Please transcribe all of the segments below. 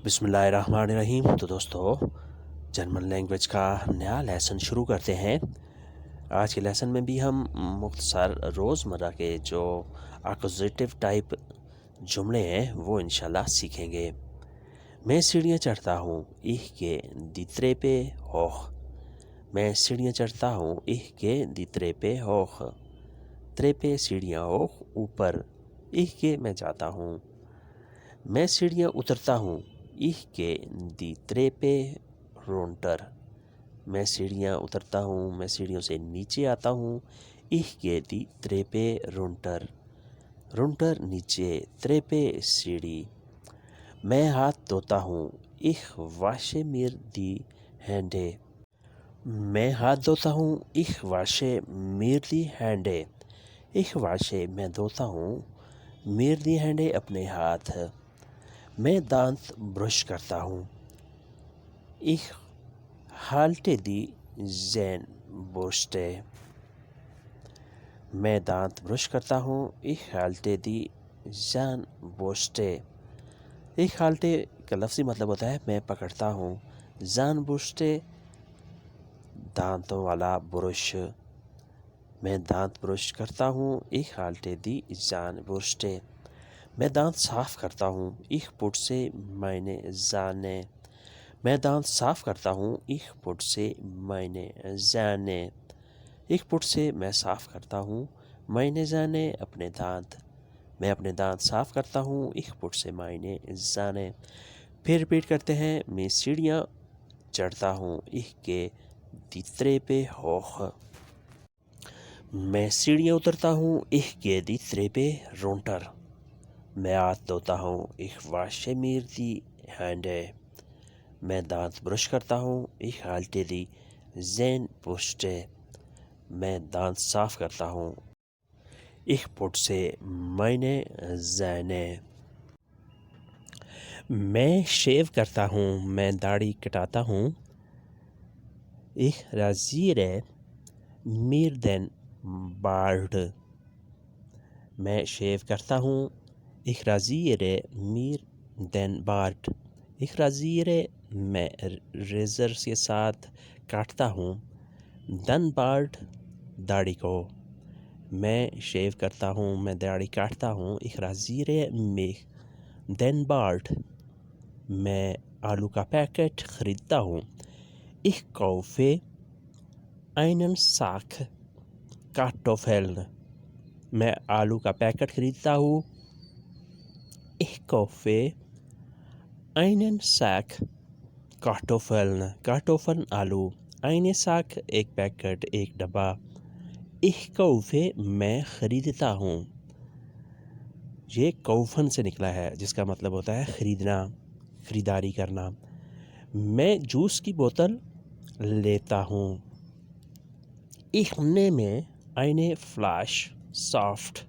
بسم اللہ الرحمن الرحیم۔ تو دوستو، جرمن لینگویج کا نیا لیسن شروع کرتے ہیں۔ آج کے لیسن میں بھی ہم مختصر روزمرہ کے جو اکوزیٹو ٹائپ جملے ہیں وہ انشاءاللہ سیکھیں گے۔ میں سیڑھیاں چڑھتا ہوں، ich gehe die Treppe hoch۔ میں سیڑھیاں چڑھتا ہوں، ich gehe die Treppe hoch۔ Treppe سیڑھیاں، hoch اوپر، ich gehe میں جاتا ہوں۔ میں سیڑھیاں اترتا ہوں، ich gehe die Treppe runter۔ میں سیڑھیاں اترتا ہوں، میں سیڑھیوں سے نیچے آتا ہوں، ich gehe die Treppe runter۔ runter نیچے، Treppe سیڑھی۔ میں ہاتھ دھوتا ہوں، ich wasche mir die Hände۔ میں ہاتھ دھوتا ہوں، ich wasche mir die Hände۔ ich wasche میں دھوتا ہوں، mir die Hände اپنے ہاتھ۔ میں دانت برش کرتا ہوں، ich halte die Zahnbürste۔ میں دانت برش کرتا ہوں، ich halte die Zahnbürste۔ ich halte کا لفظی مطلب ہوتا ہے میں پکڑتا ہوں، Zahnbürste دانتوں والا برش۔ میں دانت برش کرتا ہوں، ich halte die Zahnbürste۔ میں دانت صاف کرتا ہوں، ich putze meine Zähne۔ میں دانت صاف کرتا ہوں، ich putze meine Zähne۔ ich putze میں صاف کرتا ہوں، meine Zähne اپنے دانت۔ میں اپنے دانت صاف کرتا ہوں، ich putze meine Zähne۔ پھر ریپیٹ کرتے ہیں، میں سیڑھیاں چڑھتا ہوں، ich gehe die Treppe hoch۔ میں سیڑھیاں اترتا ہوں، ich gehe die Treppe runter۔ میں ہاتھ دھوتا ہوں، ich wasche mir die Hände۔ میں دانت برش کرتا ہوں، ich halte die Zahnbürste۔ میں دانت صاف کرتا ہوں، ich putze meine Zähne۔ میں شیو کرتا ہوں، میں داڑھی کٹاتا ہوں، ich rasiere mir den Bart۔ میں شیو کرتا ہوں، ich rasiere mir den Bart۔ ich rasiere میں ریزر کے ساتھ کاٹتا ہوں، den Bart داڑھی کو۔ میں شیو کرتا ہوں، میں داڑھی کاٹتا ہوں، ich rasiere mich den Bart۔ میں آلو کا پیکٹ خریدتا ہوں، ich kaufe einen Sack Kartoffeln۔ میں آلو کا پیکٹ خریدتا ہوں، ich kaufe einen Sack Kartoffeln۔ Kartoffeln آلو، einen Sack ایک پیکٹ، ایک ڈبہ، ich kaufe میں خریدتا ہوں۔ یہ kaufen سے نکلا ہے جس کا مطلب ہوتا ہے خریدنا، خریداری کرنا۔ میں جوس کی بوتل لیتا ہوں، ich nehme eine Flasche Saft۔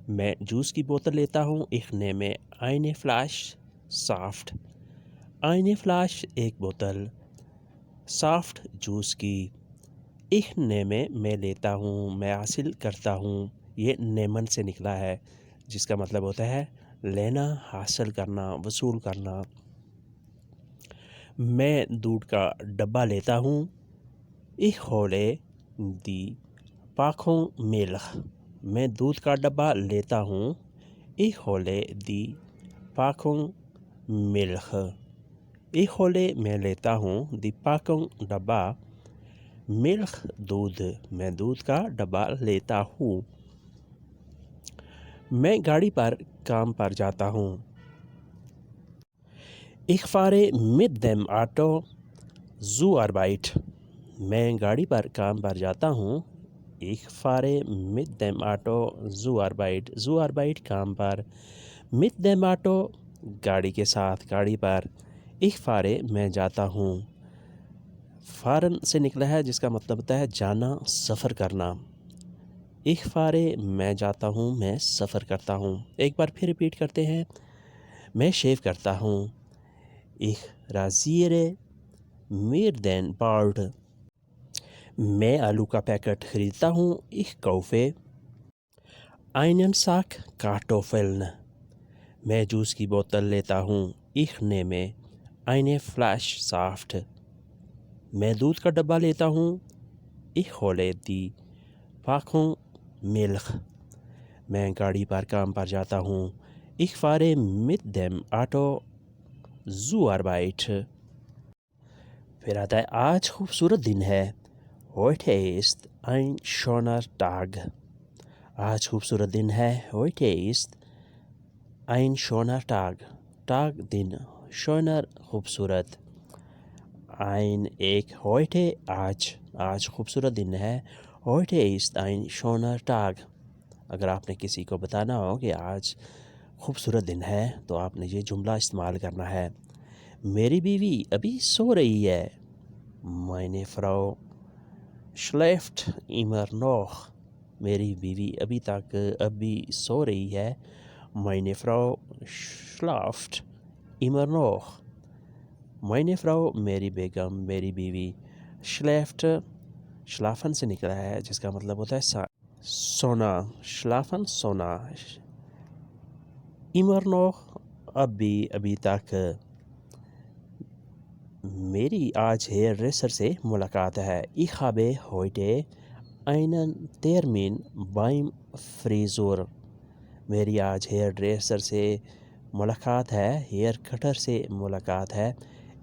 میں جوس کی بوتل لیتا ہوں، ich nehme eine Flasche Saft۔ eine Flasche ایک بوتل، Saft جوس کی، ich nehme میں لیتا ہوں، میں حاصل کرتا ہوں۔ یہ nehmen سے نکلا ہے جس کا مطلب ہوتا ہے لینا، حاصل کرنا، وصول کرنا۔ میں دودھ کا ڈبہ لیتا ہوں، ich hole die Packung Milch۔ میں دودھ کا ڈبہ لیتا ہوں، ich hole die Packung Milch۔ ich hole میں لیتا ہوں، die Packung ڈبہ، Milch دودھ، میں دودھ کا ڈبہ لیتا ہوں۔ میں گاڑی پر کام پر جاتا ہوں، ich fahre mit dem Auto zur Arbeit۔ میں گاڑی پر کام پر جاتا ہوں، ich fahre mit dem Auto zur Arbeit۔ zur Arbeit کام پر، mit dem Auto گاڑی کے ساتھ، گاڑی پر، ich fahre میں جاتا ہوں۔ fahren سے نکلا ہے جس کا مطلب ہوتا ہے جانا، سفر کرنا۔ ich fahre میں جاتا ہوں، میں سفر کرتا ہوں۔ ایک بار پھر ریپیٹ کرتے ہیں، میں شیو کرتا ہوں، ich rasiere mir den Bart۔ میں آلو کا پیکٹ خریدتا ہوں، ich kaufe einen Sack Kartoffeln۔ میں جوس کی بوتل لیتا ہوں، Ich nehme eine Flasche Saft. میں دودھ کا ڈبہ لیتا ہوں. Ich hole die Packung Milch. میں گاڑی پر کام پر جاتا ہوں. Ich fahre mit dem Auto zur Arbeit. پھر آتا ہے آج خوبصورت دن ہے. Heute ist ein schöner Tag. آج خوبصورت دن ہے. Heute ist ein schöner Tag. Tag دن, schöner خوبصورت. ein ایک heute آج خوبصورت دن ہے. Heute ist ein schöner Tag. اگر آپ نے کسی کو بتانا ہو کہ آج خوبصورت دن ہے تو آپ نے یہ جملہ استعمال کرنا ہے. میری بیوی ابھی سو رہی ہے. Meine Frau schläft immer noch. میری بیوی ابھی سو رہی ہے. Meine Frau schläft immer noch. Meine Frau میری بیگم, میری بیوی. schläft schlafen سے نکلا ہے جس کا مطلب ہوتا ہے سونا. schlafen سونا. immer noch ابھی تک. میری آج ہیئر ڈریسر سے ملاقات ہے. Ich habe heute einen Termin beim Friseur. میری آج ہیئر ڈریسر سے ملاقات ہے, ہیئر کٹر سے ملاقات ہے.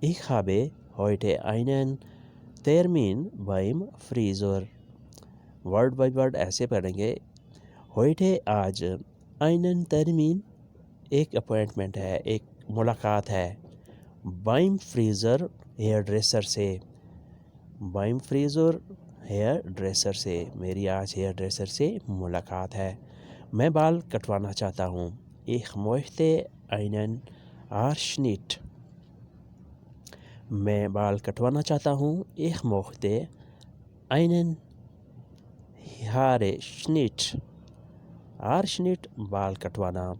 Ich habe heute einen Termin beim Friseur. Word by word ایسے پڑھیں گے. heute آج, einen Termin ایک اپوائنٹمنٹ ہے, ایک ملاقات ہے. beim Friseur ہیئر ڈریسر سے. beim Friseur ہیئر ڈریسر سے. میری آج ہیئر ڈریسر سے ملاقات ہے. میں بال کٹوانا چاہتا ہوں. Ich möchte einen Haarschnitt. میں بال کٹوانا چاہتا ہوں. Ich möchte einen Haarschnitt. Haarschnitt بال کٹوانا.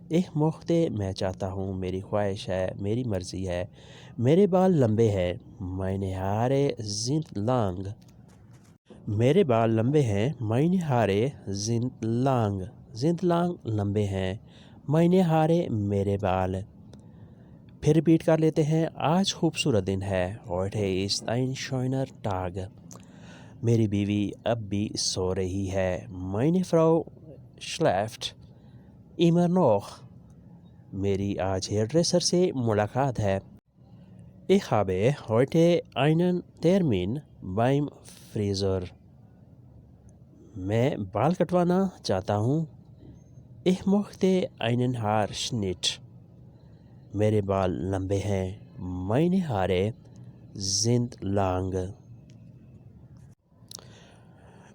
Ich möchte میں چاہتا ہوں, میری خواہش ہے, میری مرضی ہے. میرے بال لمبے ہیں. Meine Haare sind lang. میرے بال لمبے ہیں. Meine Haare sind lang. sind lang لمبے ہیں. Meine Haare میرے بال. پھر ریپیٹ کر لیتے ہیں. آج خوبصورت دن ہے. Heute ist ein schöner Tag. میری بیوی اب بھی سو رہی ہے. Meine Frau schläft immer noch. میری آج ہیئر ڈریسر سے ملاقات ہے. Ich habe heute einen Termin beim Friseur. میں بال کٹوانا چاہتا ہوں. Ich möchte einen Haarschnitt. میرے بال لمبے ہیں. Meine Haare sind lang.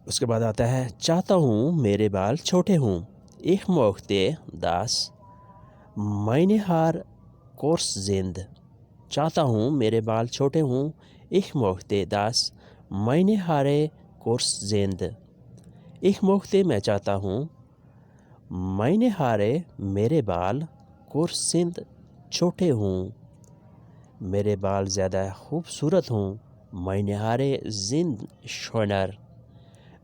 اس کے بعد آتا ہے چاہتا ہوں میرے بال چھوٹے ہوں. Ich möchte, dass meine Haare kurz sind. چاہتا ہوں میرے بال چھوٹے ہوں. Ich möchte, dass meine Haare kurz sind. Ich möchte میں چاہتا ہوں. meine Haare میرے بال kurz sind چھوٹے ہوں. میرے بال زیادہ خوبصورت ہوں. meine Haare sind schöner.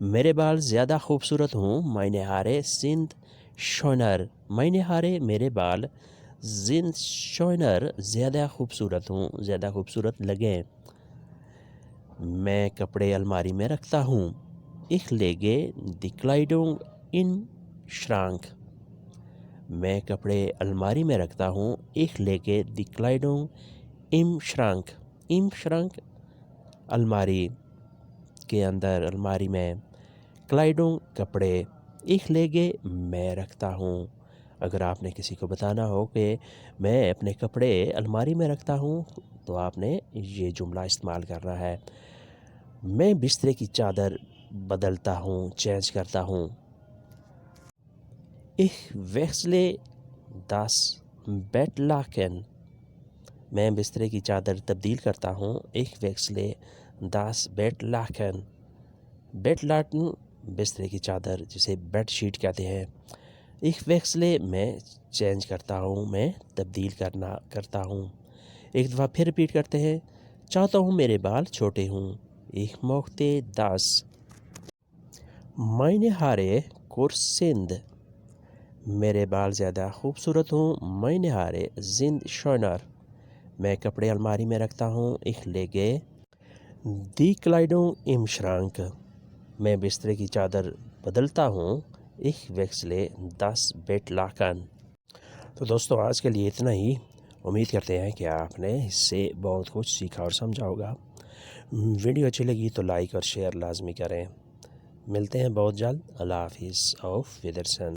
میرے بال زیادہ خوبصورت ہوں. meine Haare sind schöner. meine Haare میرے بال sind schöner زیادہ خوبصورت ہوں, زیادہ خوبصورت لگیں. میں کپڑے الماری میں رکھتا ہوں. Ich lege die Kleidung im Schrank. میں کپڑے الماری میں رکھتا ہوں. Ich lege die Kleidung im Schrank. im Schrank الماری کے اندر, الماری میں. Kleidung کپڑے. Ich lege میں رکھتا ہوں. اگر آپ نے کسی کو بتانا ہو کہ میں اپنے کپڑے الماری میں رکھتا ہوں تو آپ نے یہ جملہ استعمال کرنا ہے. میں بسترے کی چادر بدلتا ہوں, چینج کرتا ہوں. Ich wechsle das Bettlaken. میں بسترے کی چادر تبدیل کرتا ہوں. Ich wechsle das Bettlaken. Bettlaken بسترے کی چادر جسے بیڈ شیٹ کہتے ہیں. Ich wechsle میں چینج کرتا ہوں, میں تبدیل کرتا ہوں. ایک دفعہ پھر ریپیٹ کرتے ہیں. چاہتا ہوں میرے بال چھوٹے ہوں. Ich möchte, dass meine Haare kurz sind. میرے بال زیادہ خوبصورت ہوں میں نہارے زند شونر. میں کپڑے الماری میں رکھتا ہوں ich lege die Kleidung im Schrank. میں بسترے کی چادر بدلتا ہوں ich wechsle das Bettlaken. تو دوستو آج کے لیے اتنا ہی. امید کرتے ہیں کہ آپ نے اس سے بہت کچھ سیکھا اور سمجھا ہوگا. ویڈیو اچھی لگی تو لائک اور شیئر لازمی کریں. ملتے ہیں بہت جلد. اللہ حافظ. auf Wiedersehen.